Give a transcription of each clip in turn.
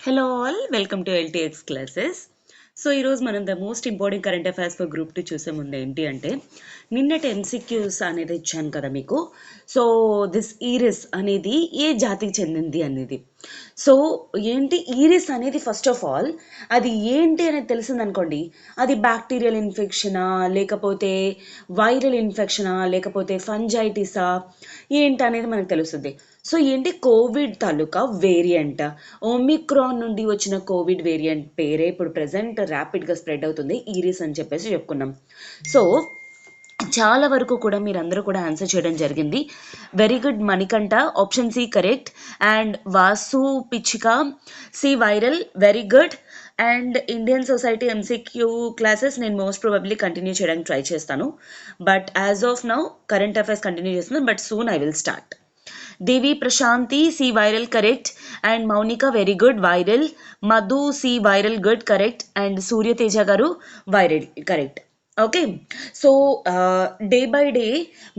Hello all, welcome to LTX classes. So ఈరోజు మనం the most important current affairs for group 2 చూసే ముందు ఏంటి అంటే నిన్నటి ఎంసీక్యూస్ అనేది ఇచ్చాను కదా మీకు. సో దిస్ ఈరిస్ అనేది ఏ జాతికి చెందింది అనేది. సో ఏంటి ఈరిస్ అనేది ఫస్ట్ ఆఫ్ ఆల్ అది ఏంటి అనేది తెలిసిందనుకోండి, అది బ్యాక్టీరియల్ ఇన్ఫెక్షనా లేకపోతే వైరల్ ఇన్ఫెక్షనా లేకపోతే ఫంజైటిసా ఏంటి అనేది మనకు తెలుస్తుంది. సో ఏంటి కోవిడ్ తాలూకా వేరియంట్, ఒమిక్రాన్ నుండి వచ్చిన కోవిడ్ వేరియంట్ పేరే ఇప్పుడు ప్రజెంట్ ర్యాపిడ్గా స్ప్రెడ్ అవుతుంది ఈరిస్ అని చెప్పేసి చెప్పుకున్నాం. సో చాలా వరకు కూడా మీరందరూ కూడా ఆన్సర్ చేయడం జరిగింది. Very good Manikanta, option C correct. And Vasu పిచ్చిక C viral, very good. And Indian society MCQ classes నేను మోస్ట్ ప్రాబబ్లీ కంటిన్యూ చేయడానికి ట్రై చేస్తాను. But as of now current affairs continue చేస్తున్నాను, but soon I will start. Devi Prashanti, C viral correct. And Maunika, very good, viral. Madhu, C viral, good, correct. And Surya Teja Garu, viral, correct. Okay. So day by day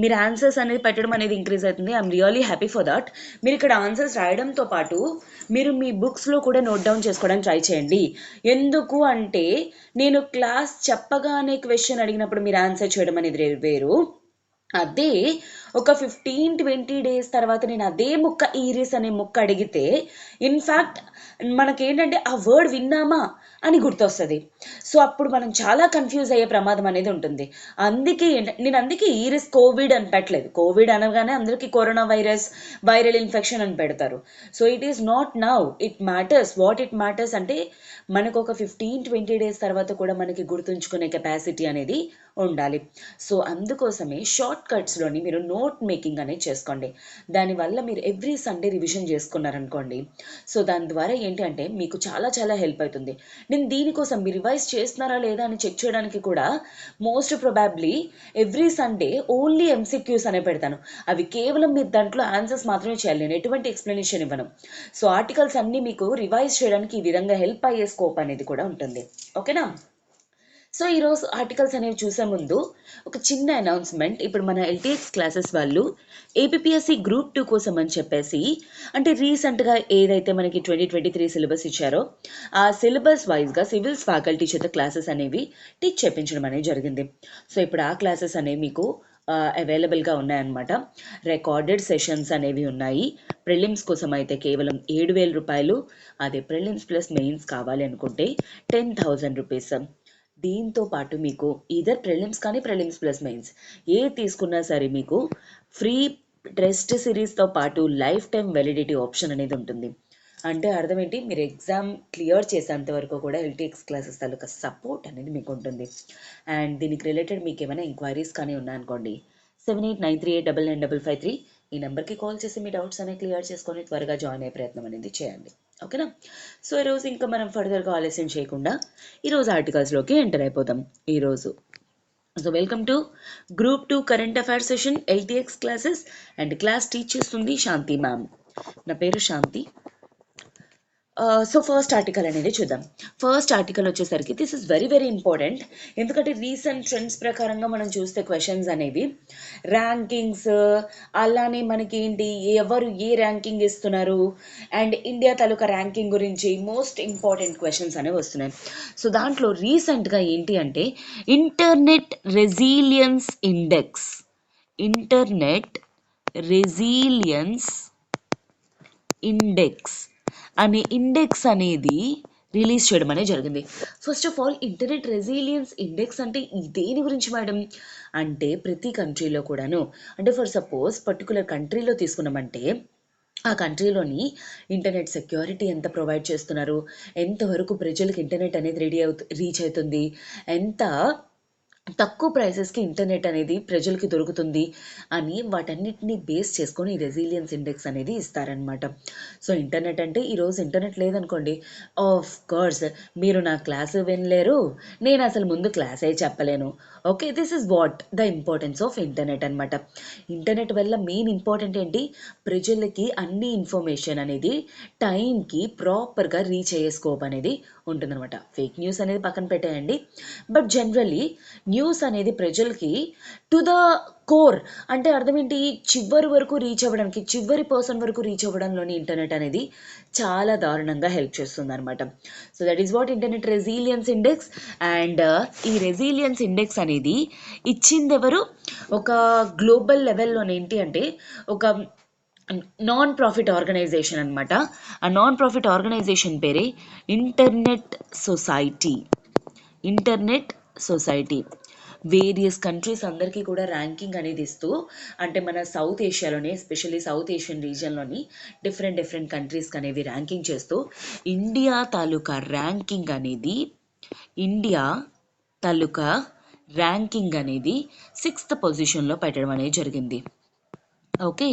మీరు answers అనేది పెట్టడం అనేది increase అవుతుంది. I'm really happy for that. మీరు ఇక్కడ answers రాయడంతో పాటు మీరు మీ బుక్స్లో కూడా నోట్ డౌన్ చేసుకోవడానికి ట్రై చేయండి. ఎందుకు అంటే నేను క్లాస్ చెప్పగానే క్వశ్చన్ అడిగినప్పుడు మీరు ఆన్సర్ చేయడం అనేది వేరు, అదే ఒక 15-20 డేస్ తర్వాత నేను అదే ముక్క ఈరిస్ అనే ముక్క అడిగితే ఇన్ఫ్యాక్ట్ మనకేంటంటే ఆ వర్డ్ విన్నామా అని గుర్తొస్తుంది. సో అప్పుడు మనం చాలా కన్ఫ్యూజ్ అయ్యే ప్రమాదం అనేది ఉంటుంది. అందుకే నేను ఈరిస్ కోవిడ్ అని పెట్టలేదు. కోవిడ్ అనగానే అందరికీ కరోనా వైరస్, వైరల్ ఇన్ఫెక్షన్ అని పెడతారు. So it is not now, it matters. What it matters అంటే మనకు ఒక 15-20 డేస్ తర్వాత కూడా మనకి గుర్తుంచుకునే కెపాసిటీ అనేది ఉండాలి. సో అందుకోసమే షార్ట్ కట్స్లోని మీరు నోట్ మేకింగ్ అనేది చేసుకోండి. దానివల్ల మీరు ఎవ్రీ సండే రివిజన్ చేసుకున్నారనుకోండి, సో దాని ద్వారా ఏంటి అంటే మీకు చాలా చాలా హెల్ప్ అవుతుంది. నేను దీనికోసం మీరు రివైజ్ చేస్తున్నారా లేదా అని చెక్ చేయడానికి కూడా most probably every Sunday only MCQs అనే పెడతాను. అవి కేవలం మీరు దాంట్లో ఆన్సర్స్ మాత్రమే చేయాలి, నేను ఎటువంటి ఎక్స్ప్లెనేషన్ ఇవ్వను. సో ఆర్టికల్స్ అన్నీ మీకు రివైజ్ చేయడానికి ఈ విధంగా హెల్ప్ అయ్యే స్కోప్ అనేది కూడా ఉంటుంది. ఓకేనా? సో ఈరోజు ఆర్టికల్స్ అనేవి చూసే ముందు ఒక చిన్న అనౌన్స్మెంట్. ఇప్పుడు మన ఎల్టీఎక్స్ క్లాసెస్ వాళ్ళు ఏపీఎస్సి గ్రూప్ 2 కోసం అని చెప్పేసి, అంటే రీసెంట్గా ఏదైతే మనకి 2023 సిలబస్ ఇచ్చారో ఆ సిలబస్ వైజ్గా సివిల్స్ ఫ్యాకల్టీ చేత క్లాసెస్ అనేవి టీచ్ చేయించడం అనేది జరిగింది. సో ఇప్పుడు ఆ క్లాసెస్ అనేవి మీకు అవైలబుల్గా ఉన్నాయన్నమాట. రికార్డెడ్ సెషన్స్ అనేవి ఉన్నాయి. ప్రిలిమ్స్ కోసం అయితే కేవలం 7,000 రూపాయలు, అదే ప్రిలిమ్స్ ప్లస్ మెయిన్స్ కావాలి అనుకుంటే 10,000 రూపీస్. దీంతో పాటు మీకు ఈదర్ ప్రిలిమ్స్ కానీ ప్రిలిమ్స్ ప్లస్ మెయిన్స్ ఏ తీసుకున్నా సరే మీకు ఫ్రీ టెస్ట్ సిరీస్తో పాటు లైఫ్ టైం వ్యాలిడిటీ ఆప్షన్ అనేది ఉంటుంది. అంటే అర్థం ఏంటి, మీరు ఎగ్జామ్ క్లియర్ చేసేంత వరకు కూడా ఎల్టీఎక్స్ క్లాసెస్ తాలూకా సపోర్ట్ అనేది మీకు ఉంటుంది. అండ్ దీనికి రిలేటెడ్ మీకు ఏమైనా ఎంక్వైరీస్ కానీ ఉన్నాయనుకోండి, 7893899553 ఈ నెంబర్కి కాల్ చేసి మీ డౌట్స్ అనేవి క్లియర్ చేసుకొని త్వరగా జాయిన్ అయ్యే ప్రయత్నం అనేది చేయండి. ఓకేనా? సో ఈరోజు ఇంకా మనం ఫర్దర్గా ఆలస్యం చేయకుండా ఈరోజు ఆర్టికల్స్లోకి ఎంటర్ అయిపోతాం ఈరోజు. So welcome to group 2 current affairs session LTX classes. And class teach చేస్తుంది శాంతి మ్యామ్. నా పేరు శాంతి. సో ఫస్ట్ ఆర్టికల్ అనేది చూద్దాం. ఫస్ట్ ఆర్టికల్ వచ్చేసరికి this is very very important. ఎందుకంటే రీసెంట్ ట్రెండ్స్ ప్రకారంగా మనం చూస్తే క్వశ్చన్స్ అనేవి ర్యాంకింగ్స్, అలానే మనకి ఏంటి ఎవరు ఏ ర్యాంకింగ్ ఇస్తున్నారు అండ్ ఇండియా తాలూకా ర్యాంకింగ్ గురించి మోస్ట్ ఇంపార్టెంట్ క్వశ్చన్స్ అనేవి వస్తున్నాయి. సో దాంట్లో రీసెంట్గా ఏంటి అంటే internet resilience index, internet resilience index అనే ఇండెక్స్ అనేది రిలీజ్ చేయడం అనేది జరిగింది. First of all internet resilience index అంటే దేని గురించి మేడం అంటే ప్రతి కంట్రీలో కూడాను, అంటే ఫర్ సపోజ్ పర్టికులర్ కంట్రీలో తీసుకున్నామంటే ఆ కంట్రీలోని ఇంటర్నెట్ సెక్యూరిటీ ఎంత ప్రొవైడ్ చేస్తున్నారు, ఎంతవరకు ప్రజలకు ఇంటర్నెట్ అనేది రీచ్ అవుతుంది, ఎంత తక్కువ ప్రైసెస్కి ఇంటర్నెట్ అనేది ప్రజలకి దొరుకుతుంది అని వాటన్నిటిని బేస్ చేసుకొని రెసిలియన్స్ ఇండెక్స్ అనేది ఇస్తారనమాట. సో ఇంటర్నెట్ అంటే ఈరోజు ఇంటర్నెట్ లేదనుకోండి, ఆఫ్ కోర్స్ మీరు నా క్లాసు వినలేరు, నేను అసలు ముందు క్లాసే చెప్పలేను. Okay, this is what the importance of internet అనమాట. ఇంటర్నెట్ వల్ల మెయిన్ ఇంపార్టెంట్ ఏంటి, ప్రజలకి అన్ని ఇన్ఫర్మేషన్ అనేది టైంకి ప్రాపర్గా రీచ్ అయ్యే స్కోప్ అనేది ఉంటుందన్నమాట. ఫేక్ న్యూస్ అనేది పక్కన పెట్టేయండి, బట్ జనరలీ న్యూస్ అనేది ప్రజలకి టు ద కోర్, అంటే అర్థం ఏంటి, చివరి వరకు రీచ్ అవ్వడానికి, చివరి పర్సన్ వరకు రీచ్ అవ్వడంలోని ఇంటర్నెట్ అనేది చాలా దారుణంగా హెల్ప్ చేస్తుంది అనమాట. So that is what internet resilience index. And ఈ రెసిలియన్స్ ఇండెక్స్ అనేది ఇచ్చింది ఎవరు, ఒక గ్లోబల్ లెవెల్లోనే ఏంటి అంటే ఒక నాన్ ప్రాఫిట్ ఆర్గనైజేషన్ అనమాట. ఆ నాన్ ప్రాఫిట్ ఆర్గనైజేషన్ పేరే internet society. Internet society various countries అందరికీ కూడా ర్యాంకింగ్ అనేది ఇస్తూ, అంటే మన సౌత్ ఏషియాలోనే, ఎస్పెషల్లీ సౌత్ ఏషియన్ రీజియన్లోని డిఫరెంట్ కంట్రీస్కి అనేవి ర్యాంకింగ్ చేస్తూ ఇండియా తాలూకా ర్యాంకింగ్ అనేది, ఇండియా తాలూకా ర్యాంకింగ్ అనేది 6th పొజిషన్లో పెట్టడం అనేది జరిగింది. ఓకే,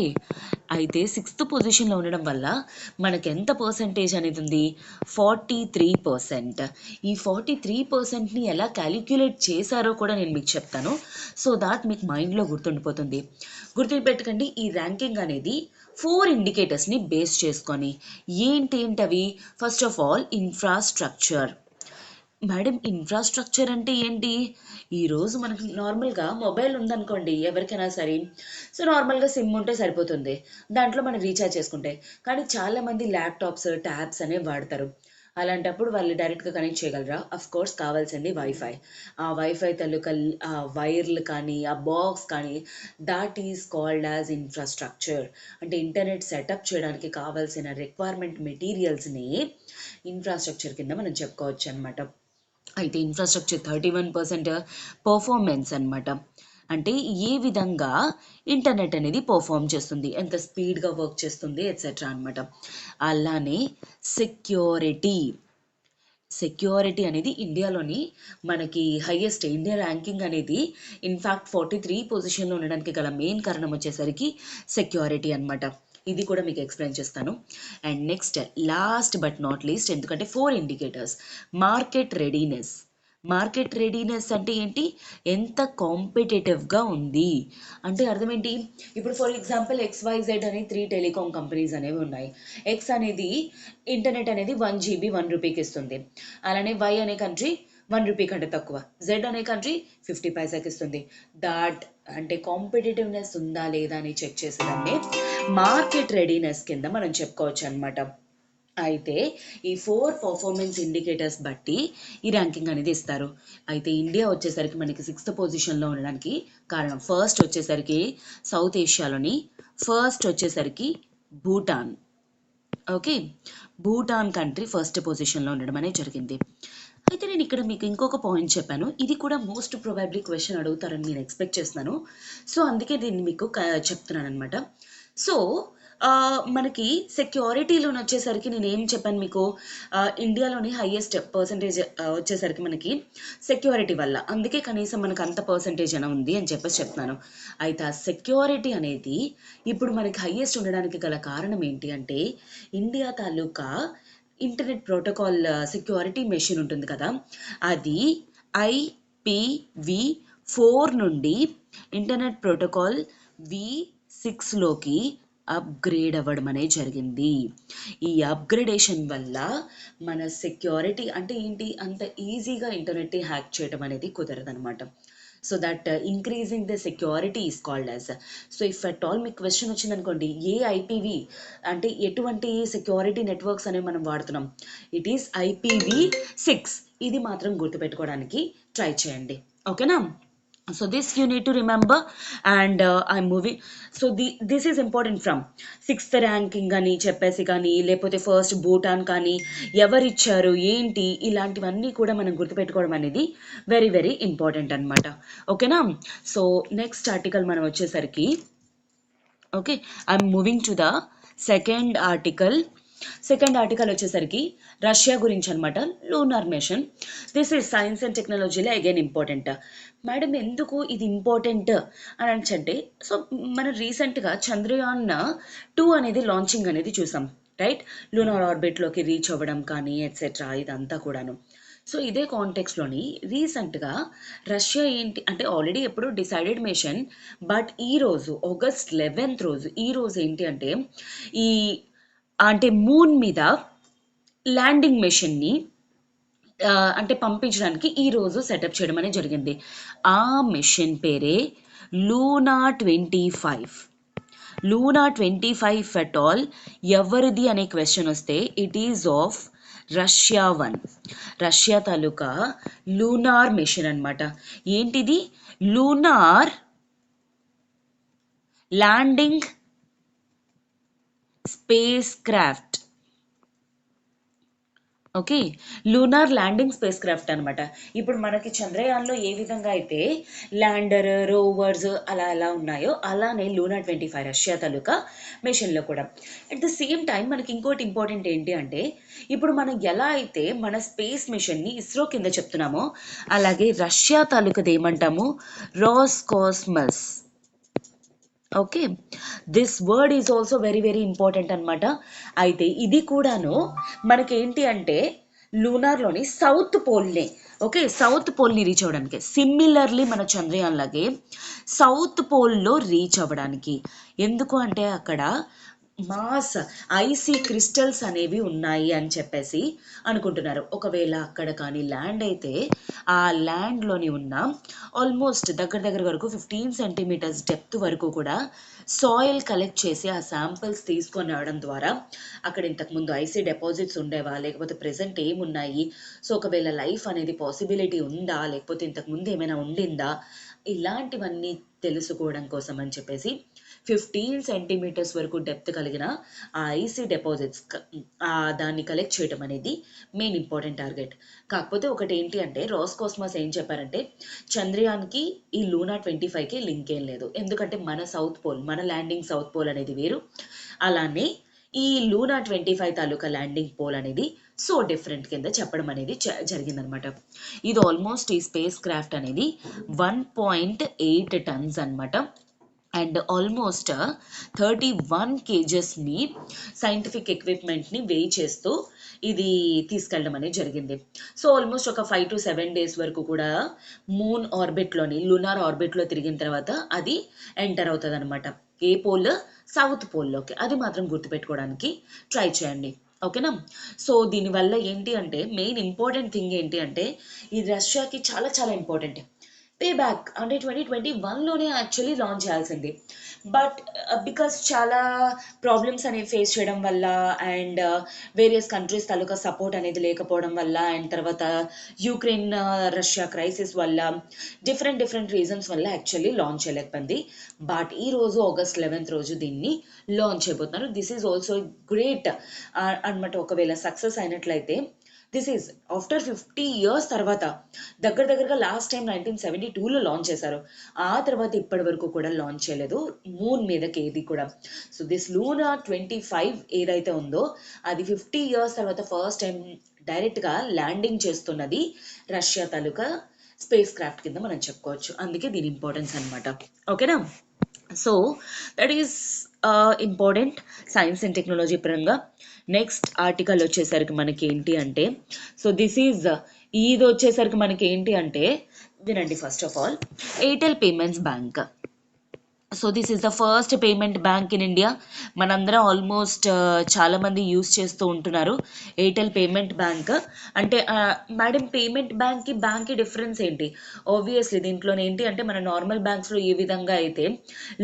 అయితే 6th పొజిషన్లో ఉండడం వల్ల మనకి ఎంత పర్సంటేజ్ అనేది ఉంది, 43%. ఈ 43%ని ఎలా క్యాలిక్యులేట్ చేశారో కూడా నేను మీకు చెప్తాను, సో దాట్ మీకు మైండ్లో గుర్తుండిపోతుంది. గుర్తుపెట్టుకోండి, ఈ ర్యాంకింగ్ అనేది 4 ఇండికేటర్స్ని బేస్ చేసుకొని. ఏంటవి, first of all infrastructure. Madam infrastructure అంటే ఏంటి, ఈరోజు మనకి నార్మల్గా మొబైల్ ఉందనుకోండి ఎవరికైనా సరే, సో నార్మల్గా సిమ్ ఉంటే సరిపోతుంది, దాంట్లో మనం రీఛార్జ్ చేసుకుంటే. కానీ చాలామంది ల్యాప్టాప్స్, ట్యాబ్స్ అనేవి వాడతారు. అలాంటప్పుడు వాళ్ళు డైరెక్ట్గా కనెక్ట్ చేయగలరా? అఫ్ కోర్స్ కావాల్సింది వైఫై. ఆ వైఫై తాలూకా ఆ వైర్లు కానీ, ఆ బాక్స్ కానీ, that is called as infrastructure. అంటే ఇంటర్నెట్ సెటప్ చేయడానికి కావాల్సిన రిక్వైర్మెంట్ మెటీరియల్స్ని ఇన్ఫ్రాస్ట్రక్చర్ కింద మనం చెప్పుకోవచ్చు అనమాట. అయితే ఇన్ఫ్రాస్ట్రక్చర్ 31% పర్ఫార్మెన్స్ అనమాట. అంటే ఏ విధంగా ఇంటర్నెట్ అనేది పర్ఫామ్ చేస్తుంది, ఎంత స్పీడ్గా వర్క్ చేస్తుంది ఎట్సెట్రా అనమాట. అలానే సెక్యూరిటీ. సెక్యూరిటీ అనేది ఇండియాలోని మనకి హైయెస్ట్. ఇండియా ర్యాంకింగ్ అనేది ఇన్ఫ్యాక్ట్ 43 పొజిషన్లో ఉండడానికి గల మెయిన్ కారణం వచ్చేసరికి సెక్యూరిటీ అనమాట. ఇది కూడా మీకు ఎక్స్ప్లెయిన్ చేస్తాను. And next last but not least, ఎందుకంటే 4 indicators. Market readiness. Market readiness అంటే ఏంటి, ఎంత కాంపిటేటివ్గా ఉంది అంటే అర్థం ఏంటి, ఇప్పుడు ఫర్ ఎగ్జాంపుల్ XYZ అనే 3 టెలికాం కంపెనీస్ అనేవి ఉన్నాయి. X అనేది ఇంటర్నెట్ అనేది 1 GB 1 రూపీకి ఇస్తుంది. అలానే Y అనే కంట్రీ 1 రూపీ కంటే తక్కువ, Z అనే కంట్రీ 50 పైసాకి ఇస్తుంది. దాట్ అంటే కాంపిటేటివ్నెస్ ఉందా లేదా అని చెక్ చేసేదాన్ని మార్కెట్ రెడీనెస్ కింద మనం చెప్పుకోవచ్చు అనమాట. అయితే ఈ 4 పర్ఫార్మెన్స్ ఇండికేటర్స్ బట్టి ఈ ర్యాంకింగ్ అనేది ఇస్తారు. అయితే ఇండియా వచ్చేసరికి మనకి 6th పొజిషన్లో ఉండడానికి కారణం, ఫస్ట్ వచ్చేసరికి సౌత్ ఏషియాలోని ఫస్ట్ వచ్చేసరికి Bhutan. Okay, Bhutan country first పొజిషన్లో ఉండడం అనేది జరిగింది. అయితే నేను ఇక్కడ మీకు ఇంకొక పాయింట్ చెప్పాను, ఇది కూడా మోస్ట్ ప్రొబాబ్లీ క్వశ్చన్ అడుగుతారని నేను ఎక్స్పెక్ట్ చేస్తున్నాను. సో అందుకే దీన్ని మీకు చెప్తున్నాను అనమాట. సో మనకి సెక్యూరిటీలోని వచ్చేసరికి నేను ఏం చెప్పాను మీకు, ఇండియాలోని హైయెస్ట్ పర్సంటేజ్ వచ్చేసరికి మనకి సెక్యూరిటీ వల్ల, అందుకే కనీసం మనకు అంత పర్సంటేజ్ అయినా ఉంది అని చెప్పేసి చెప్తున్నాను. అయితే ఆ సెక్యూరిటీ అనేది ఇప్పుడు మనకి హైయెస్ట్ ఉండడానికి గల కారణం ఏంటి అంటే, ఇండియా తాలూకా ఇంటర్నెట్ ప్రోటోకాల్ సెక్యూరిటీ మెషిన్ ఉంటుంది కదా, అది IPv4 నుండి ఇంటర్నెట్ ప్రోటోకాల్ V6లోకి అప్గ్రేడ్ అవ్వడం అనేది జరిగింది. ఈ అప్గ్రేడేషన్ వల్ల మన సెక్యూరిటీ అంటే ఏంటి, అంత ఈజీగా ఇంటర్నెట్ని హ్యాక్ చేయడం అనేది కుదరదనమాట. So that increasing the security is called as. So if at all మీకు క్వశ్చన్ వచ్చింది అనుకోండి, ఏ IPv అంటే ఎటువంటి సెక్యూరిటీ నెట్వర్క్స్ అనేవి మనం వాడుతున్నాం, ఇట్ ఈస్ IPv6. ఇది మాత్రం గుర్తుపెట్టుకోవడానికి ట్రై చేయండి, ఓకేనా. So this you need to remember, and I'm moving. So this is important from 6th ranking అని చెప్పేసి కానీ, లేకపోతే ఫస్ట్ భూటాన్ కానీ, ఎవరిచ్చారు ఏంటి, ఇలాంటివన్నీ కూడా మనం గుర్తుపెట్టుకోవడం అనేది వెరీ వెరీ ఇంపార్టెంట్ అనమాట, ఓకేనా. సో నెక్స్ట్ ఆర్టికల్ మనం వచ్చేసరికి, okay, I'm moving to the second article. Second article వచ్చేసరికి రష్యా గురించి అనమాట, lunar mission. This is science and టెక్నాలజీలో అగైన్ ఇంపార్టెంట్. మేడం ఎందుకు ఇది ఇంపార్టెంట్ అని అంటే, సో మనం రీసెంట్గా చంద్రయాన్-2 అనేది లాంచింగ్ అనేది చూసాం, రైట్. లూనార్ ఆర్బిట్లోకి రీచ్ అవ్వడం కానీ ఎట్సెట్రా ఇదంతా కూడాను. సో ఇదే కాంటెక్స్లోని రీసెంట్గా రష్యా ఏంటి అంటే, ఆల్రెడీ ఎప్పుడు డిసైడెడ్ మిషన్, బట్ ఈరోజు August 11th రోజు, ఈరోజు ఏంటి అంటే ఈ మూన్ మీద ల్యాండింగ్ మెషిన్ని అంటే పంపించడానికి ఈరోజు సెటప్ చేయడం అనేది జరిగింది. ఆ మిషన్ పేరే లూనా 25. లూనా 25 ఎట్ ఆల్ ఎవరిది అనే క్వశ్చన్ వస్తే it is of Russia 1. Russia తాలూకా లూనార్ మిషన్ అనమాట. ఏంటిది? Lunar landing spacecraft. Okay, lunar landing spacecraft అనమాట. ఇప్పుడు మనకి చంద్రయాన్లో ఏ విధంగా అయితే ల్యాండర్, రోవర్స్ అలా ఎలా ఉన్నాయో అలానే లూనా 25 రష్యా తాలూకా మిషన్లో కూడా. అట్ ద సేమ్ టైం మనకి ఇంకోటి ఇంపార్టెంట్ ఏంటి అంటే, ఇప్పుడు మనం ఎలా అయితే మన స్పేస్ మిషన్ని ఇస్రో కింద చెప్తున్నామో అలాగే రష్యా తాలూకాది ఏమంటాము? Roscosmos. Okay, this word is also very very important అనమాట. అయితే ఇది కూడాను మనకేంటి అంటే లూనార్లోని సౌత్ పోల్ని, ఓకే, సౌత్ పోల్ని రీచ్ అవ్వడానికి, సిమిలర్లీ మన చంద్రయాన్ లాగే సౌత్ పోల్లో రీచ్ అవ్వడానికి. ఎందుకు అంటే అక్కడ మాస్ ఐసీ క్రిస్టల్స్ అనేవి ఉన్నాయి అని చెప్పేసి అనుకుంటున్నారు. ఒకవేళ అక్కడ కానీ ల్యాండ్ అయితే ఆ ల్యాండ్లోని ఉన్న ఆల్మోస్ట్ దగ్గర దగ్గర వరకు 15 సెంటీమీటర్స్ డెప్త్ వరకు కూడా సాయిల్ కలెక్ట్ చేసి ఆ శాంపిల్స్ తీసుకొని రావడం ద్వారా అక్కడ ఇంతకుముందు ఐసీ డిపాజిట్స్ ఉండేవా, లేకపోతే ప్రెసెంట్ ఏమున్నాయి, సో ఒకవేళ లైఫ్ అనేది పాసిబిలిటీ ఉందా, లేకపోతే ఇంతకుముందు ఏమైనా ఉండిందా, ఇలాంటివన్నీ తెలుసుకోవడం కోసం అని చెప్పేసి 15 సెంటీమీటర్స్ వరకు డెప్త్ కలిగిన ఆ ఐసీ డిపాజిట్స్ దాన్ని కలెక్ట్ చేయడం అనేది మెయిన్ ఇంపార్టెంట్ టార్గెట్. కాకపోతే ఒకటి ఏంటి అంటే రాస్కాస్మస్ ఏం చెప్పారంటే చంద్రయాన్కి ఈ లూనా 25కి లింక్ ఏం లేదు. ఎందుకంటే మన సౌత్ పోల్, మన ల్యాండింగ్ సౌత్ పోల్ అనేది వేరు, అలానే ఈ లూనా 25 తాలూకా ల్యాండింగ్ పోల్ అనేది సో డిఫరెంట్ కింద చెప్పడం అనేది జరిగిందనమాట. ఇది ఆల్మోస్ట్ ఈ స్పేస్ క్రాఫ్ట్ అనేది 1.8 టన్స్ అనమాట. అండ్ ఆల్మోస్ట్ 31 కేజెస్ని సైంటిఫిక్ ఎక్విప్మెంట్ని వెయి చేస్తూ ఇది తీసుకెళ్ళడం అనేది జరిగింది. సో ఆల్మోస్ట్ ఒక 5 to 7 days వరకు కూడా మూన్ ఆర్బిట్లోని, లూనార్ ఆర్బిట్లో తిరిగిన తర్వాత అది ఎంటర్ అవుతుంది అనమాట. ఏ పోల్? సౌత్ పోల్లోకి. అది మాత్రం గుర్తుపెట్టుకోవడానికి ట్రై చేయండి, ఓకేనా? సో దీనివల్ల ఏంటి అంటే మెయిన్ ఇంపార్టెంట్ థింగ్ ఏంటి అంటే ఈ రష్యాకి చాలా చాలా ఇంపార్టెంట్ పే బ్యాక్. అంటే 2021లోనే యాక్చువల్లీ లాంచ్ చేయాల్సింది, బట్ బికాస్ చాలా ప్రాబ్లమ్స్ అనేవి ఫేస్ చేయడం వల్ల and various countries taluka support అనేది లేకపోవడం వల్ల అండ్ తర్వాత యూక్రెయిన్ రష్యా క్రైసిస్ వల్ల డిఫరెంట్ రీజన్స్ వల్ల యాక్చువల్లీ లాంచ్ చేయలేకపోయింది. బట్ ఈ రోజు August 11th రోజు దీన్ని లాంచ్ చేయబోతున్నారు. దిస్ ఈజ్ ఆల్సో గ్రేట్ అనమాట. ఒకవేళ సక్సెస్ అయినట్లయితే దిస్ ఈజ్ ఆఫ్టర్ 50 years తర్వాత, దగ్గరగా లాస్ట్ టైం 1972లో లాంచ్ చేశారు. ఆ తర్వాత ఇప్పటి వరకు కూడా లాంచ్ చేయలేదు మూన్ మీదకి ఏది కూడా. సో దిస్ లూనా 25 ఏదైతే ఉందో అది 50 years తర్వాత ఫస్ట్ టైం డైరెక్ట్గా ల్యాండింగ్ చేస్తున్నది రష్యా తాలూకా స్పేస్ క్రాఫ్ట్ కింద మనం చెప్పుకోవచ్చు. అందుకే దీని ఇంపార్టెన్స్ అనమాట, ఓకేనా? So that is important science and technology పరంగా. నెక్స్ట్ ఆర్టికల్ వచ్చేసరికి మనకి ఏంటి అంటే, సో దిస్ ఈజ్ ఇది వచ్చేసరికి మనకి ఏంటి అంటే వినండి. First of all Airtel payments bank. So this is the first payment bank in India. మనందరం ఆల్మోస్ట్ చాలామంది యూస్ చేస్తూ ఉంటున్నారు ఎయిర్టెల్ పేమెంట్ బ్యాంక్. అంటే మేడం పేమెంట్ బ్యాంక్కి డిఫరెన్స్ ఏంటి? ఆబ్వియస్లీ దీంట్లో ఏంటి అంటే మన నార్మల్ బ్యాంక్స్లో ఏ విధంగా అయితే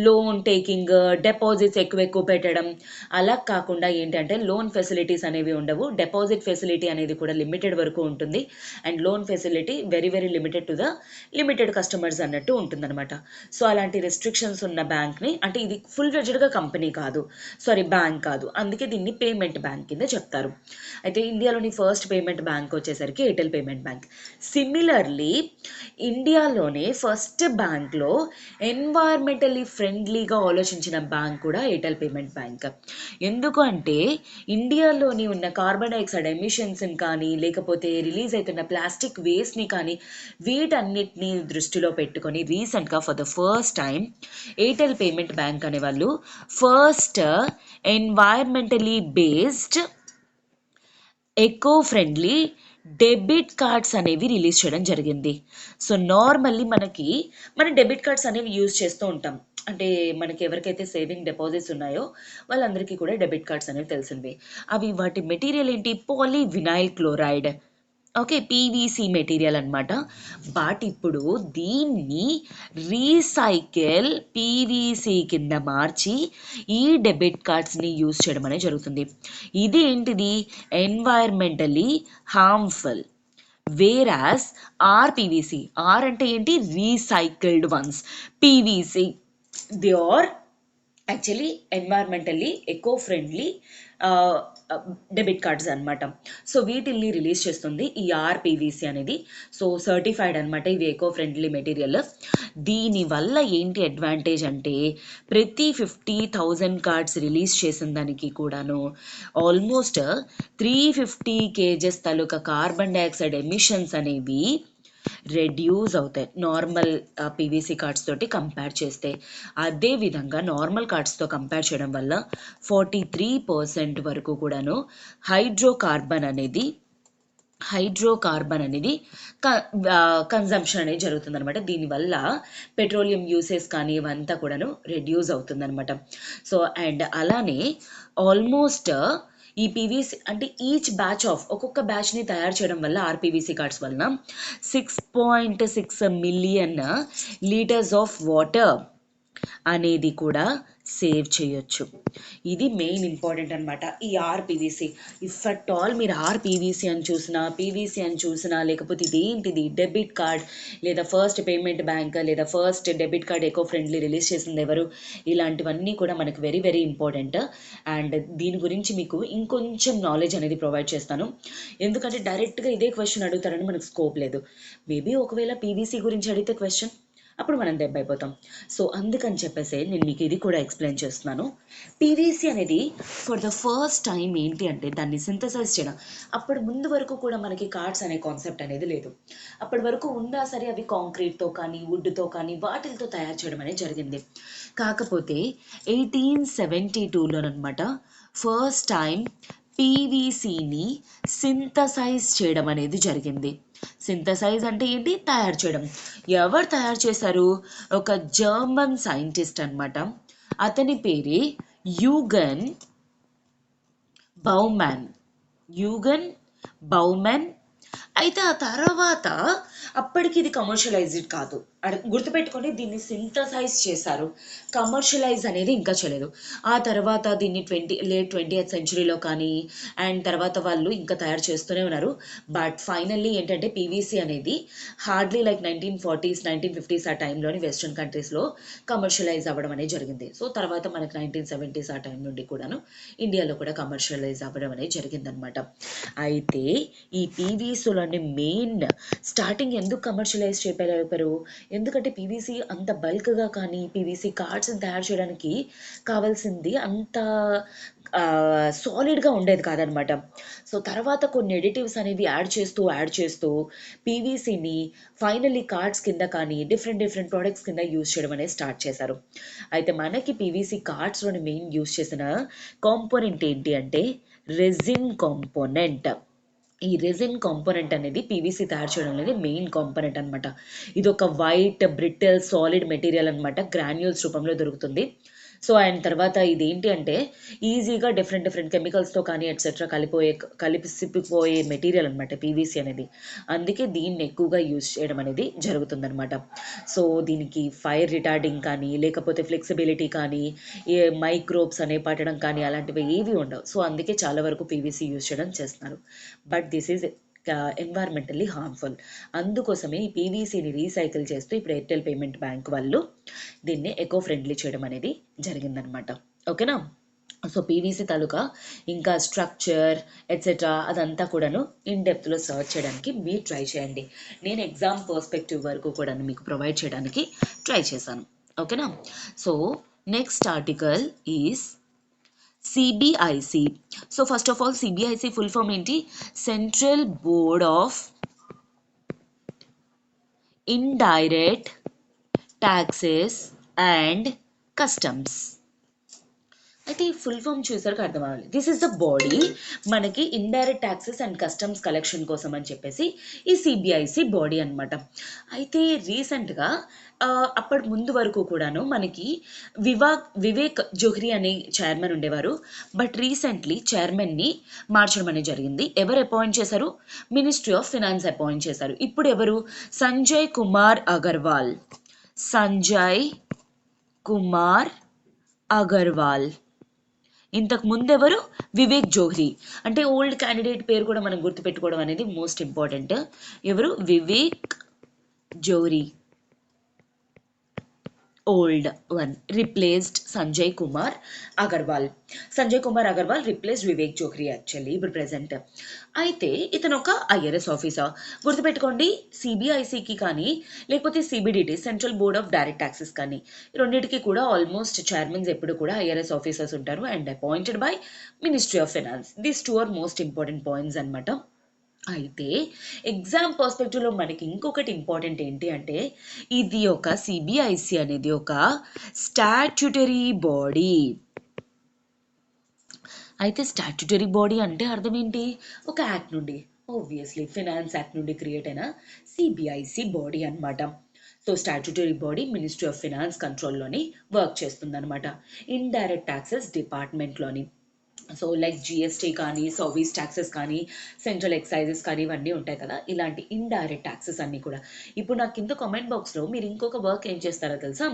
లోన్ టేకింగ్, డిపాజిట్స్ ఎక్కువ పెట్టడం అలా కాకుండా ఏంటంటే లోన్ ఫెసిలిటీస్ అనేవి ఉండవు. డిపాజిట్ ఫెసిలిటీ అనేది కూడా లిమిటెడ్ వరకు ఉంటుంది and loan facility very very limited to the limited customers అన్నట్టు ఉంటుందన్నమాట. సో అలాంటి రెస్ట్రిక్షన్స్ ఉన్న బ్యాంక్ని, అంటే ఇది ఫుల్ ఫ్లెడ్జ్డ్గా కంపెనీ కాదు, సారీ బ్యాంక్ కాదు, అందుకే దీన్ని పేమెంట్ బ్యాంక్ కింద చెప్తారు. అయితే ఇండియాలోని ఫస్ట్ పేమెంట్ బ్యాంక్ వచ్చేసరికి ఎయిర్టెల్ పేమెంట్ బ్యాంక్. సిమిలర్లీ ఇండియాలోనే ఫస్ట్ బ్యాంక్లో ఎన్వైర్మెంటలీ ఫ్రెండ్లీగా ఆలోచించిన బ్యాంక్ కూడా ఎయిర్టెల్ పేమెంట్ బ్యాంక్. ఎందుకు అంటే ఇండియాలోని ఉన్న కార్బన్ డైఆక్సైడ్ ఎమిషన్స్ని కానీ లేకపోతే రిలీజ్ అవుతున్న ప్లాస్టిక్ వేస్ట్ని కానీ వీటన్నిటిని దృష్టిలో పెట్టుకొని రీసెంట్గా for the first time Airtel payment bank అనే వాళ్ళు first ఎన్వైర్మెంటలీ based echo friendly debit cards అనేవి రిలీజ్ చేయడం జరిగింది. సో నార్మల్లీ మన డెబిట్ కార్డ్స్ అనేవి యూజ్ చేస్తూ ఉంటాం. అంటే మనకి ఎవరికైతే సేవింగ్ డిపాజిట్స్ ఉన్నాయో వాళ్ళందరికీ కూడా డెబిట్ కార్డ్స్ అనేవి తెలిసిందే. వాటి మెటీరియల్ ఏంటి? Polyvinyl chloride. Okay, PVC material అనమాట. బట్ ఇప్పుడు దీన్ని రీసైకిల్ పీవీసీ కింద మార్చి ఈ డెబిట్ కార్డ్స్ని యూజ్ చేయడం అనేది జరుగుతుంది. ఇది ఏంటిది, ఎన్వైర్మెంటలీ హార్మ్ఫుల్. వేరాస్ ఆర్పీవీసీ, ఆర్ అంటే ఏంటి, recycled ones. PVC they are actually environmentally eco friendly debit cards అనమాట. సో వీటిల్ని రిలీజ్ చేస్తుంది ఈ ఆర్పీవీసీ అనేది. సో సర్టిఫైడ్ అనమాట, ఇవి ఎకో ఫ్రెండ్లీ మెటీరియల్. దీనివల్ల ఏంటి అడ్వాంటేజ్ అంటే, ప్రతి 50,000 కార్డ్స్ రిలీజ్ చేసిన దానికి కూడాను ఆల్మోస్ట్ 350 కేజెస్ తాలూకా కార్బన్ డైఆక్సైడ్ ఎమిషన్స్ అనేవి రెడ్యూస్ అవుతాయి నార్మల్ పీవీసీ కార్డ్స్ తోటి కంపేర్ చేస్తే. అదేవిధంగా నార్మల్ కార్డ్స్తో కంపేర్ చేయడం వల్ల 43% వరకు కూడాను హైడ్రోకార్బన్ అనేది కన్జంప్షన్ అనేది జరుగుతుంది అనమాట. దీనివల్ల పెట్రోలియం యూసేజ్ కానీ ఇవంతా కూడాను రెడ్యూస్ అవుతుంది అనమాట. సో అండ్ అలానే ఆల్మోస్ట్ ఈ పీవీసీ అంటే ఈచ్ బ్యాచ్ ఆఫ్ ఒక్కొక్క బ్యాచ్ని తయారు చేయడం వల్ల ఆర్పీవీసీ కార్డ్స్ వలన 6.6 మిలియన్ లీటర్స్ ఆఫ్ వాటర్ అనేది కూడా సేవ్ చేయొచ్చు. ఇది మెయిన్ ఇంపార్టెంట్ అనమాట ఈ ఆర్పీవీసీ. ఇఫ్ అట్ ఆల్ మీరు ఆర్పీవీసీ అని చూసినా, పీవీసీ అని చూసినా, లేకపోతే ఇదేంటిది డెబిట్ కార్డ్ లేదా ఫస్ట్ పేమెంట్ బ్యాంక్ లేదా first debit card eco friendly release చేసింది ఎవరు, ఇలాంటివన్నీ కూడా మనకు వెరీ వెరీ ఇంపార్టెంట్. అండ్ దీని గురించి మీకు ఇంకొంచెం నాలెడ్జ్ అనేది ప్రొవైడ్ చేస్తాను, ఎందుకంటే డైరెక్ట్గా ఇదే క్వశ్చన్ అడుగుతారని మనకు స్కోప్ లేదు. మేబీ ఒకవేళ పీవీసీ గురించి అడిగితే క్వశ్చన్, అప్పుడు మనం దెబ్బ అయిపోతాం. సో అందుకని చెప్పేసి నేను మీకు ఇది కూడా ఎక్స్ప్లెయిన్ చేస్తున్నాను. పీవీసీ అనేది ఫర్ ద ఫస్ట్ టైం ఏంటి అంటే దాన్ని సింథసైజ్ చేయడం. అప్పటి ముందు వరకు కూడా మనకి కార్డ్స్ అనే కాన్సెప్ట్ అనేది లేదు. అప్పటి వరకు ఉన్నా సరే అవి కాంక్రీట్తో కానీ వుడ్తో కానీ వాటితో తయారు చేయడం అనేది జరిగింది. కాకపోతే 1872లోనమాట ఫస్ట్ టైం పీవీసీని సింథసైజ్ చేయడం అనేది జరిగింది. సింథసైజ్ అంటే ఏంటి, తయారు చేయడం. ఎవరు తయారు చేశారు, ఒక జర్మన్ సైంటిస్ట్ అనమాట. అతని పేరే యూగన్ బౌమెన్. అయితే ఆ తర్వాత అప్పటికి ఇది కమర్షియలైజ్డ్ కాదు, గుర్తుపెట్టుకొని దీన్ని సింథసైజ్ చేశారు, కమర్షియలైజ్ అనేది ఇంకా చేయలేదు. ఆ తర్వాత దీన్ని లేట్ 20th సెంచురీలో కానీ అండ్ తర్వాత వాళ్ళు ఇంకా తయారు చేస్తూనే ఉన్నారు. బట్ ఫైనల్లీ ఏంటంటే పీవీసీ అనేది హార్డ్లీ లైక్ 1940s 1950s ఆ టైంలోని వెస్ట్రన్ కంట్రీస్లో కమర్షియలైజ్ అవ్వడం అనేది జరిగింది. సో తర్వాత మనకి 1970s ఆ టైం నుండి కూడాను ఇండియాలో కూడా కమర్షియలైజ్ అవ్వడం అనేది జరిగిందనమాట. అయితే ఈ పీవీసీలోని మెయిన్ స్టార్టింగ్ ఎందుకు కమర్షియలైజ్ చేయలేపారు, ఎందుకంటే పీవీసీ అంత బల్క్గా కానీ పీవీసీ కార్డ్స్ని తయారు చేయడానికి కావాల్సింది అంత సాలిడ్గా ఉండేది కాదనమాట. సో తర్వాత కొన్ని ఎడిటివ్స్ అనేవి యాడ్ చేస్తూ పీవీసీని ఫైనల్లీ కార్డ్స్ కింద కానీ డిఫరెంట్ ప్రోడక్ట్స్ కింద యూజ్ చేయడం అనేది స్టార్ట్ చేశారు. అయితే మనకి పీవీసీ కార్డ్స్లోని మెయిన్ యూజ్ చేసిన కాంపోనెంట్ ఏంటి అంటే రెజిన్ కాంపోనెంట్. ఈ రెజిన్ కాంపోనెంట్ అనేది పీవీసీ తయారు చేయడం అనేది మెయిన్ కాంపోనెంట్ అనమాట. ఇది ఒక వైట్ బ్రిటిల్ సాలిడ్ మెటీరియల్ అనమాట, గ్రాన్యూల్స్ రూపంలో దొరుకుతుంది. సో అండ్ తర్వాత ఇదేంటి అంటే ఈజీగా డిఫరెంట్ కెమికల్స్తో కానీ ఎట్సెట్రా కలిసిపోయే మెటీరియల్ అనమాట పీవీసీ అనేది. అందుకే దీన్ని ఎక్కువగా యూజ్ చేయడం అనేది జరుగుతుందనమాట. సో దీనికి ఫైర్ రిటార్డింగ్ కానీ లేకపోతే ఫ్లెక్సిబిలిటీ కానీ మైక్రోబ్స్ అనే పట్టడం కానీ అలాంటివి ఏవి ఉండవు. సో అందుకే చాలా వరకు పీవీసీ యూజ్ చేయడం చేస్తున్నారు. But this is environmentally harmful. అందుకోసమే ఈ పీవీసీని రీసైకిల్ చేస్తూ ఇప్పుడు ఎయిర్టెల్ పేమెంట్ బ్యాంక్ వాళ్ళు దీన్ని ఎకో ఫ్రెండ్లీ చేయడం అనేది జరిగిందనమాట. ఓకేనా. సో పీవీసీ తాలూకా ఇంకా స్ట్రక్చర్ ఎట్సెట్రా అదంతా కూడాను ఇన్ డెప్త్లో సర్చ్ చేయడానికి మీరు ట్రై చేయండి. నేను ఎగ్జామ్ పర్స్పెక్టివ్ వరకు కూడా మీకు ప్రొవైడ్ చేయడానికి ట్రై చేశాను. ఓకేనా. So next article is CBIC. So first of all CBIC full form ఏంటి, central board of indirect taxes and customs. అయితే ఈ ఫుల్ ఫామ్ చూసరికి అర్థం అవ్వాలి. దిస్ ఇస్ ద బాడీ, మనకి indirect taxes and customs collection కోసం అని చెప్పేసి ఈ సిబిఐసి బాడీ అనమాట. అయితే రీసెంట్గా అప్పటి ముందు వరకు కూడాను మనకి వివేక్ జోహ్రీ అనే చైర్మన్ ఉండేవారు. బట్ రీసెంట్లీ చైర్మన్ని మార్చడం అనేది జరిగింది. ఎవరు అపాయింట్ చేశారు? మినిస్ట్రీ ఆఫ్ ఫినాన్స్ అపాయింట్ చేశారు. ఇప్పుడు ఎవరు? సంజయ్ కుమార్ అగర్వాల్. సంజయ్ కుమార్ అగర్వాల్. ఇంతకు ముందెవరు? వివేక్ జోహ్రీ. అంటే ఓల్డ్ క్యాండిడేట్ పేరు కూడా మనం గుర్తుపెట్టుకోవడం అనేది మోస్ట్ ఇంపార్టెంట్. ఎవరు? Vivek Johri. Old one replaced Sanjay Kumar Agarwal. Sanjay Kumar Agarwal replaced Vivek Johri actually ఇప్పుడు ప్రెసెంట్. అయితే ఇతను ఒక ఐఆర్ఎస్ ఆఫీసర్. గుర్తుపెట్టుకోండి, సిబిఐసికి కానీ లేకపోతే CBDT central board of direct taxes కానీ రెండింటికి కూడా ఆల్మోస్ట్ చైర్మన్స్ ఎప్పుడు కూడా ఐఆర్ఎస్ ఆఫీసర్స్ ఉంటారు and appointed by ministry of finance. These two are most important points అనమాట. అయితే ఎగ్జామ్ పర్స్పెక్టివ్లో మనకి ఇంకొకటి ఇంపార్టెంట్ ఏంటి అంటే, ఇది ఒక సిబిఐసి అనేది ఒక స్టాట్యుటరీ బాడీ. అయితే స్టాట్యుటరీ బాడీ అంటే అర్థం ఏంటి? ఒక యాక్ట్ నుండి, ఆబ్వియస్లీ ఫినాన్స్ యాక్ట్ నుండి క్రియేట్ అయిన సిబిఐసి బాడీ అనమాట. So statutory body ministry of finance కంట్రోల్లోని వర్క్ చేస్తుంది అనమాట, ఇండైరెక్ట్ ట్యాక్సెస్ డిపార్ట్మెంట్లోని. సో లైక్ జిఎస్టీ కానీ, సర్వీస్ ట్యాక్సెస్ కానీ, సెంట్రల్ ఎక్సైజెస్ కానీ ఇవన్నీ ఉంటాయి కదా, ఇలాంటి ఇండైరెక్ట్ ట్యాక్సెస్ అన్నీ కూడా. ఇప్పుడు నాకు కింద కామెంట్ బాక్స్లో మీరు ఇంకొక వర్క్ ఏం చేస్తారో తెలుసా?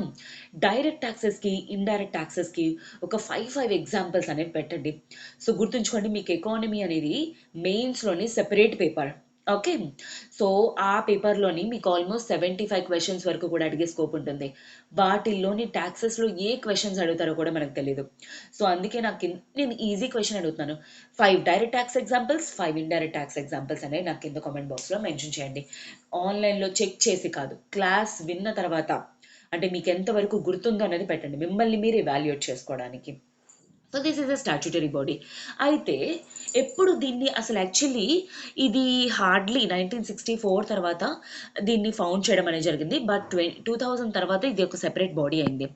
డైరెక్ట్ ట్యాక్సెస్కి, ఇండైరెక్ట్ ట్యాక్సెస్కి ఒక ఫైవ్ ఎగ్జాంపుల్స్ అనేవి పెట్టండి. సో గుర్తుంచుకోండి, మీకు ఎకానమీ అనేది మెయిన్స్లోని సెపరేట్ పేపర్. ఓకే, సో ఆ పేపర్లోని మీకు ఆల్మోస్ట్ 75 క్వశ్చన్స్ వరకు కూడా అడిగే స్కోప్ ఉంటుంది. వాటిల్లోని ట్యాక్సెస్లో ఏ క్వశ్చన్స్ అడుగుతారో కూడా మనకు తెలియదు. సో అందుకే నేను ఈజీ క్వశ్చన్ అడుగుతున్నాను, 5 direct tax examples, 5 indirect tax examples అనేవి నాకు కింద కామెంట్ బాక్స్లో మెన్షన్ చేయండి. ఆన్లైన్లో చెక్ చేసి కాదు, క్లాస్ విన్న తర్వాత, అంటే మీకు ఎంతవరకు గుర్తుందో అనేది పెట్టండి, మిమ్మల్ని మీరు ఎవాల్యుయేట్ చేసుకోవడానికి. So this is a statutory body. అయితే ఎప్పుడు దీన్ని అసలు యాక్చువల్లీ ఇది హార్డ్లీ 1964 తర్వాత దీన్ని ఫౌండ్ చేయడం అనేది జరిగింది. బట్ 2000 తర్వాత ఇది ఒక సెపరేట్ బాడీ అయింది.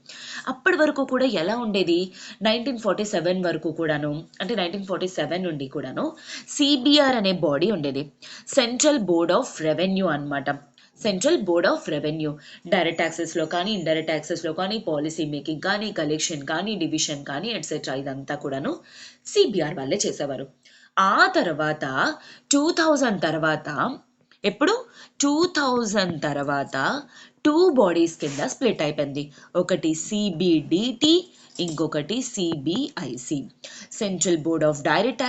అప్పటి వరకు కూడా ఎలా ఉండేది? 1947 వరకు కూడాను, అంటే 1947 నుండి కూడాను సిబిఆర్ అనే బాడీ ఉండేది, సెంట్రల్ బోర్డ్ ఆఫ్ రెవెన్యూ అన్నమాట. Central board of Revenue direct ట్యాక్సెస్లో కానీ, ఇండైరెక్ట్ ట్యాక్సెస్లో కానీ, పాలసీ మేకింగ్ కానీ, కలెక్షన్ కానీ, డివిజన్ కానీ ఎట్సెట్రా ఇదంతా కూడాను సిబిఆర్ వాళ్ళే చేసేవారు. ఆ తర్వాత 2000 తర్వాత, ఎప్పుడు 2000 తర్వాత 2 బాడీస్ కింద స్ప్లిట్ అయిపోయింది. ఒకటి సిబిడిటి, ఇంకొకటి CBIC, central board of direct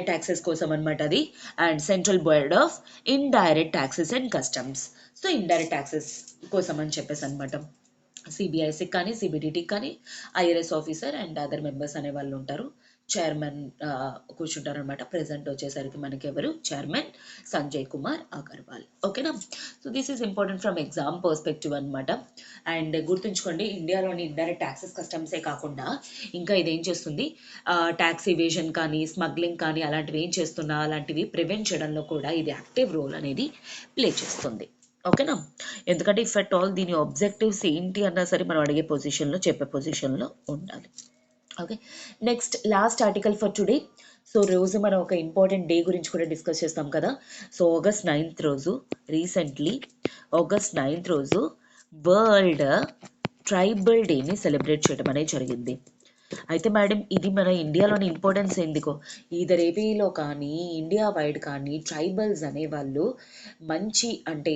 taxes కోసం అనమాట అది, and central board of indirect taxes and customs. So indirect taxes కోసం అని చెప్పేసి అనమాట. సిబిఐసికి కానీ, సిబిడిటికి కానీ IRS officer and other members అనే వాళ్ళు ఉంటారు. చైర్మన్ కూర్చుంటారు అనమాట. ప్రెసెంట్ వచ్చేసరికి మనకి ఎవరు? చైర్మన్ సంజయ్ కుమార్ అగర్వాల్. ఓకేనా? So this is important from exam perspective అనమాట. అండ్ గుర్తుంచుకోండి, ఇండియాలోని ఇండైరెక్ట్ ట్యాక్సెస్ కస్టమ్సే కాకుండా ఇంకా ఇదేం చేస్తుంది? ట్యాక్స్ ఇవేషన్ కానీ, స్మగ్లింగ్ కానీ అలాంటివి ఏం చేస్తున్నా అలాంటివి ప్రివెంట్ చేయడంలో కూడా ఇది యాక్టివ్ రోల్ అనేది ప్లే చేస్తుంది. ఓకేనా? ఎందుకంటే ఇఫ్ అట్ ఆల్ దీని ఆబ్జెక్టివ్స్ ఏంటి అన్నా సరే మనం అడిగే పొజిషన్లో, చెప్పే పొజిషన్లో ఉండాలి. Okay, next last article for today. So రోజు మనం ఒక ఇంపార్టెంట్ డే గురించి కూడా డిస్కస్ చేస్తాం కదా. సో ఆగస్ట్ 9th రోజు, రీసెంట్లీ ఆగస్ట్ 9th రోజు వరల్డ్ ట్రైబల్ డేని సెలబ్రేట్ చేయడం అనేది జరిగింది. అయితే మేడం, ఇది మన ఇండియాలోని ఇంపార్టెన్స్ ఎందుకో, ఈధర్ ఏపీలో కానీ ఇండియా వైడ్ కానీ ట్రైబల్స్ అనేవాళ్ళు మంచి, అంటే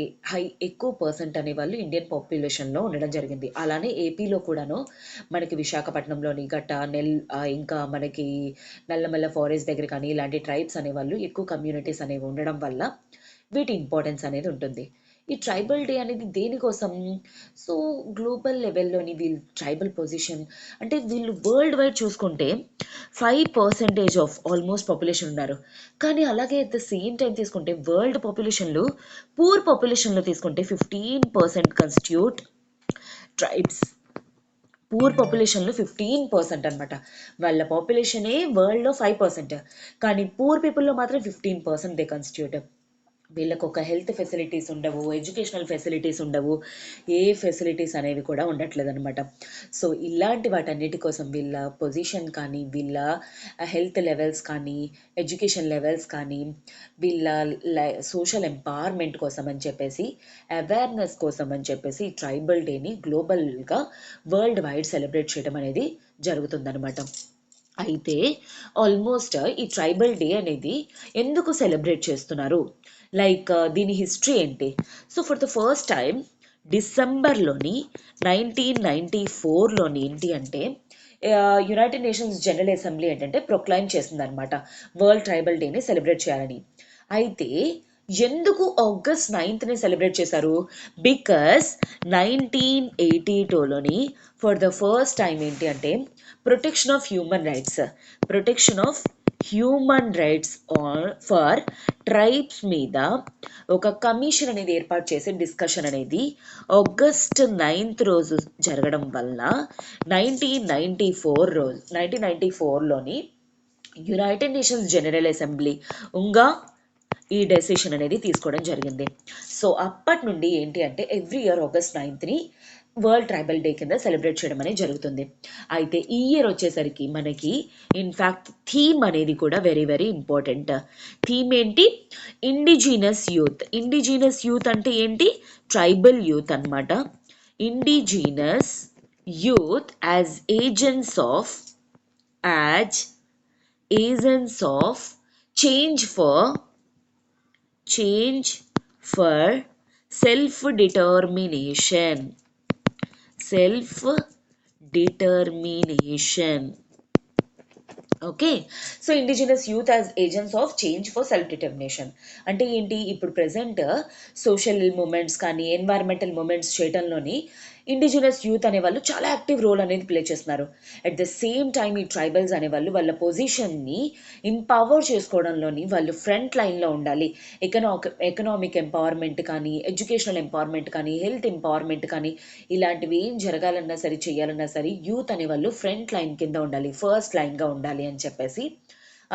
ఎక్కువ పర్సెంట్ అనేవాళ్ళు ఇండియన్ పాపులేషన్లో ఉండడం జరిగింది. అలానే ఏపీలో కూడాను మనకి విశాఖపట్నంలోని ఇంకా మనకి నల్లమల్ల ఫారెస్ట్ దగ్గర కానీ ఇలాంటి ట్రైబ్స్ అనేవాళ్ళు ఎక్కువ కమ్యూనిటీస్ అనేవి ఉండడం వల్ల వీటి ఇంపార్టెన్స్ అనేది ఉంటుంది. ఈ ట్రైబల్ డే అనేది దేనికోసం? సో గ్లోబల్ లెవెల్లోని వీళ్ళు ట్రైబల్ పొజిషన్, అంటే వీళ్ళు వరల్డ్ వైడ్ చూసుకుంటే 5% ఆఫ్ ఆల్మోస్ట్ పాపులేషన్ ఉన్నారు. కానీ అలాగే అట్ ద సేమ్ టైం తీసుకుంటే వరల్డ్ పాపులేషన్లో, పూర్ పాపులేషన్లో తీసుకుంటే 15% కన్స్టిట్యూట్ ట్రైబ్స్. పూర్ పాపులేషన్లో 15% అనమాట. వాళ్ళ పాపులేషనే వరల్డ్లో 5%, కానీ పూర్ పీపుల్లో మాత్రం 15% దే కన్స్టిట్యూట్. వీళ్ళకు ఒక హెల్త్ ఫెసిలిటీస్ ఉండవు, ఎడ్యుకేషనల్ ఫెసిలిటీస్ ఉండవు, ఏ ఫెసిలిటీస్ అనేవి కూడా ఉండట్లేదు అనమాట. సో ఇలాంటి వాటన్నిటి కోసం వీళ్ళ పొజిషన్ కానీ, వీళ్ళ హెల్త్ లెవెల్స్ కానీ, ఎడ్యుకేషన్ లెవెల్స్ కానీ, వీళ్ళ సోషల్ ఎంపవర్మెంట్ కోసం అని చెప్పేసి, అవేర్నెస్ కోసం అని చెప్పేసి ఈ ట్రైబల్ డేని గ్లోబల్గా వరల్డ్ వైడ్ సెలబ్రేట్ చేయడం అనేది జరుగుతుందనమాట. అయితే ఆల్మోస్ట్ ఈ ట్రైబల్ డే అనేది ఎందుకు సెలబ్రేట్ చేస్తున్నారు, లైక్ దీని హిస్టరీ ఏంటి? So for the first time డిసెంబర్లోని 1994లోని ఏంటి అంటే యునైటెడ్ నేషన్స్ జనరల్ అసెంబ్లీ ఏంటంటే ప్రొక్లైమ్ చేసిందనమాట వరల్డ్ ట్రైబల్ డేని సెలబ్రేట్ చేయాలని. అయితే ఎందుకు ఆగస్ట్ 9ని సెలబ్రేట్ చేశారు? బికాస్ 1982లోని ఫర్ ద ఫస్ట్ టైం ఏంటి అంటే protection of human rights, protection of human rights for tribes మీద ఒక కమిషన్ అనేది ఏర్పాటు చేసి డిస్కషన్ అనేది ఆగస్ట్ 9th రోజు జరగడం వల్ల 1994లోని యునైటెడ్ నేషన్స్ జనరల్ అసెంబ్లీ ఉంగా ఈ డెసిషన్ అనేది తీసుకోవడం జరిగింది. సో అప్పటి నుండి ఏంటి అంటే every year August 9th world tribal day కింద సెలబ్రేట్ చేయడం అనేది జరుగుతుంది. అయితే ఈ ఇయర్ వచ్చేసరికి మనకి ఇన్ఫ్యాక్ట్ థీమ్ అనేది కూడా వెరీ వెరీ ఇంపార్టెంట్. థీమ్ ఏంటి? Indigenous youth. ఇండిజినస్ యూత్ అంటే ఏంటి? ట్రైబల్ యూత్ అన్నమాట. Indigenous youth as agents of change for self-determination. Okay. So indigenous youth as agents of change for self determination అంటే ఏంటి? ఇప్పుడు present social moments కానీ environmental moments చేయడంలోని indigenous youth అనేవాళ్ళు చాలా active role అనేది ప్లే చేస్తున్నారు. At the same time ఈ tribals అనేవాళ్ళు వాళ్ళ పొజిషన్ని ఇంపవర్ చేసుకోవడంలోని వాళ్ళు ఫ్రంట్ లైన్లో ఉండాలి. ఎకనామిక్ ఎంపవర్మెంట్ కానీ, ఎడ్యుకేషనల్ ఎంపవర్మెంట్ కానీ, హెల్త్ ఎంపవర్మెంట్ కానీ ఇలాంటివి ఏం జరగాలన్నా సరే, చేయాలన్నా సరే యూత్ అనేవాళ్ళు ఫ్రంట్ లైన్ కింద ఉండాలి, ఫస్ట్ లైన్గా ఉండాలి అని చెప్పేసి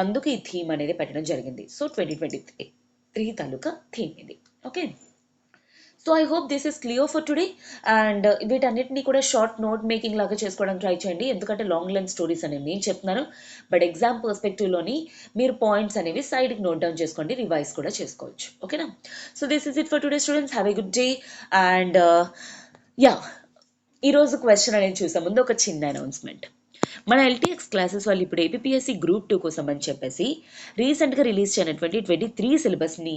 అందుకు ఈ థీమ్ అనేది పెట్టడం జరిగింది. సో 2023 తాలూకా థీమ్ ఇది. Okay. So I hope this is clear for today. And వీటన్నిటిని కూడా షార్ట్ నోట్ మేకింగ్ లాగా చేసుకోవడం ట్రై చేయండి, ఎందుకంటే లాంగ్ లెంత్ స్టోరీస్ అనేవి నేను చెప్తున్నాను, బట్ ఎగ్జామ్ పర్స్పెక్టివ్లోని మీరు పాయింట్స్ అనేవి సైడ్కి నోట్ డౌన్ చేసుకోండి, రివైజ్ కూడా చేసుకోవచ్చు. ఓకేనా? So this is it for today students. Have a good day. And yeah, ఈరోజు క్వశ్చన్ అనేది చూసే ముందు ఒక చిన్న అనౌన్స్మెంట్. మన ఎల్టీఎక్స్ క్లాసెస్ వాళ్ళు ఇప్పుడు ఏపీఎస్సి గ్రూప్ 2 కోసం అని చెప్పేసి రీసెంట్గా రిలీజ్ చేయనటువంటి 23 సిలబస్ని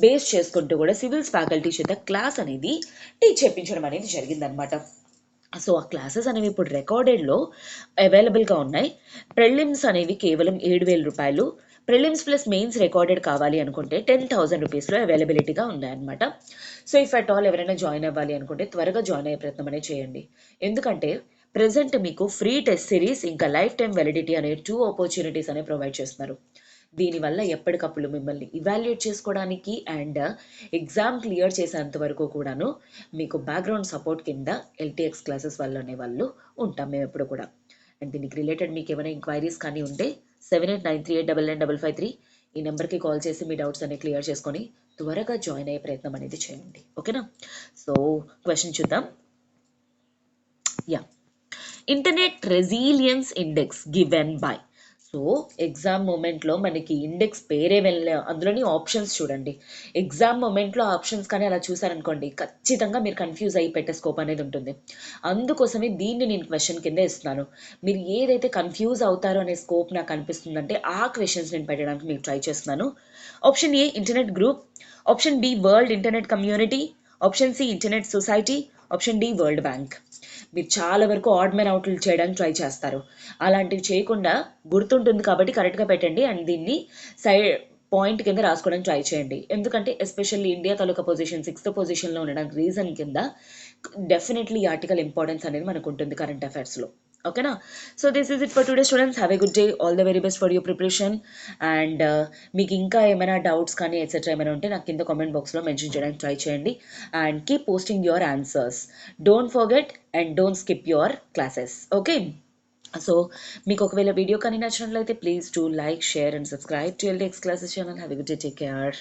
బేస్ చేసుకుంటూ కూడా సివిల్స్ ఫ్యాకల్టీ చేత క్లాస్ అనేది టీచ్ చేయించడం అనేది జరిగిందనమాట. సో ఆ క్లాసెస్ అనేవి ఇప్పుడు రికార్డెడ్లో అవైలబుల్గా ఉన్నాయి. ప్రిలిమ్స్ అనేవి కేవలం 7,000 రూపాయలు, ప్రిలిమ్స్ ప్లస్ మెయిన్స్ రికార్డెడ్ కావాలి అనుకుంటే 10,000 రూపీస్లో అవైలబిలిటీగా ఉన్నాయన్నమాట. సో ఇఫ్ అట్ ఆల్ ఎవరైనా జాయిన్ అవ్వాలి అనుకుంటే త్వరగా జాయిన్ అయ్యే ప్రయత్నం అనేది చేయండి, ఎందుకంటే ప్రెసెంట్ మీకు ఫ్రీ టెస్ట్ సిరీస్ ఇంకా లైఫ్ టైం వ్యాలిడిటీ అనే 2 ఆపర్చునిటీస్ అనేవి ప్రొవైడ్ చేస్తున్నారు. దీనివల్ల ఎప్పటికప్పుడు మిమ్మల్ని ఇవాల్యుయేట్ చేసుకోవడానికి అండ్ ఎగ్జామ్ క్లియర్ చేసేంత వరకు కూడాను మీకు బ్యాక్గ్రౌండ్ సపోర్ట్ కింద ఎల్టీఎక్స్ క్లాసెస్ వాళ్ళు అనేవాళ్ళు ఉంటాం మేము ఎప్పుడు కూడా. అండ్ దీనికి రిలేటెడ్ మీకు ఏమైనా ఎంక్వైరీస్ కానీ ఉంటే 7893899553 ఈ నెంబర్కి కాల్ చేసి మీ డౌట్స్ అనేవి క్లియర్ చేసుకొని త్వరగా జాయిన్ అయ్యే ప్రయత్నం అనేది చేయండి. ఓకేనా? సో క్వశ్చన్ చూద్దాం. Yeah, internet resilience index given by. So exam మూమెంట్లో మనకి ఇండెక్స్ పేరే వెళ్ళే అందులోని ఆప్షన్స్ చూడండి. ఎగ్జామ్ మూమెంట్లో ఆప్షన్స్ కానీ అలా చూసారనుకోండి ఖచ్చితంగా మీరు కన్ఫ్యూజ్ అయ్యి పెట్టే స్కోప్ అనేది ఉంటుంది. అందుకోసమే దీన్ని నేను క్వశ్చన్ కింద ఇస్తున్నాను. మీరు ఏదైతే కన్ఫ్యూజ్ అవుతారో అనే స్కోప్ నాకు అనిపిస్తుందంటే ఆ క్వశ్చన్స్ నేను పెట్టడానికి మీకు ట్రై చేస్తున్నాను. Option A internet group, option B world internet community, option C internet society, option D world bank. మీరు చాలా వరకు ఆడ్ మ్యాన్ అవుట్లు చేయడానికి ట్రై చేస్తారు, అలాంటివి చేయకుండా గుర్తుంటుంది కాబట్టి కరెక్ట్గా పెట్టండి. అండ్ దీన్ని సైడ్ పాయింట్ కింద రాసుకోవడానికి ట్రై చేయండి, ఎందుకంటే ఎస్పెషల్లీ ఇండియా తాలూకా పొజిషన్ 6th పొజిషన్లో ఉండడానికి రీజన్ కింద డెఫినెట్లీ ఈ ఆర్టికల్ ఇంపార్టెన్స్ అనేది మనకు ఉంటుంది కరెంట్ అఫైర్స్లో. ఓకేనా? So this is it for today students. Have a good day. All the very best for your preparation. And మీకు ఇంకా ఏమైనా డౌట్స్ కానీ ఎట్సెట్రా ఏమైనా ఉంటే నాకు కింద కామెంట్ బాక్స్లో మెన్షన్ చేయడానికి ట్రై చేయండి. And keep posting your answers. Don't forget and don't skip your classes. Okay? So మీకు ఒకవేళ వీడియో కానీ నచ్చినట్లయితే please do like, share and subscribe to LTX classes channel. Have a good day. Take care.